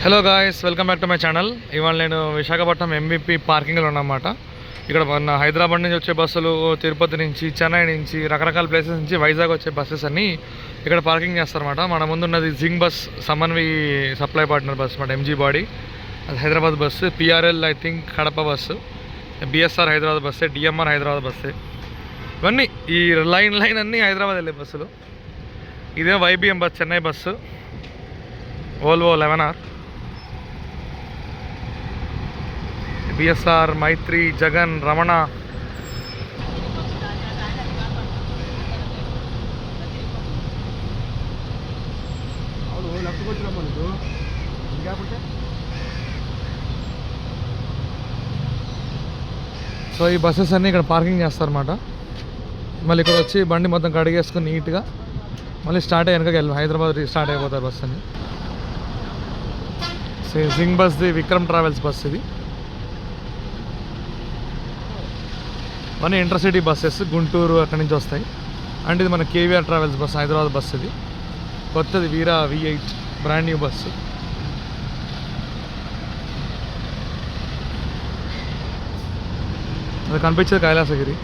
Hello guys, welcome back to my channel. ఇవాళ నేను Visakhapatnam MVP పార్కింగ్లో ఉన్నమాట. ఇక్కడ మన హైదరాబాద్ నుంచి వచ్చే బస్సులు, తిరుపతి నుంచి, చెన్నై నుంచి, రకరకాల ప్లేసెస్ నుంచి వైజాగ్ వచ్చే బస్సెస్ అన్నీ ఇక్కడ పార్కింగ్ చేస్తారన్నమాట. మన ముందున్నది జింగ్ బస్, సమన్వి సప్లై పార్ట్నర్ బస్ అన్నమాట, ఎంజీ బాడీ. అది Hyderabad bus. PRL I think Kadapa bus, BSR Hyderabad బస్సే, డిఎంఆర్ హైదరాబాద్ బస్సే. ఇవన్నీ ఈ లైన్ అన్నీ హైదరాబాద్ వెళ్ళే బస్సులు. ఇదే YBM bus, Chennai bus, Volvo 11R, BSR, Maitri, Jagan, Ramana. So ఈ బస్సెస్ అన్నీ ఇక్కడ పార్కింగ్ చేస్తారన్నమాట. మళ్ళీ ఇక్కడ వచ్చి బండి మొత్తం కడిగేసుకుని నీట్గా మళ్ళీ స్టార్ట్ అయ్యి వెనకకి వెళ్ళి హైదరాబాద్ స్టార్ట్ అయిపోతారు బస్ అన్ని. జింగ్ బస్ది విక్రమ్ ట్రావెల్స్ బస్ ఇది. మన ఇంటర్సిటీ బస్సెస్ గుంటూరు అక్కడి నుంచి వస్తాయి. అండ్ ఇది మన KVR travels bus, Hyderabad bus. ఇది కొత్తది వీరా V8 బ్రాండ్ న్యూ బస్సు. అది కనిపించేది కైలాసగిరి.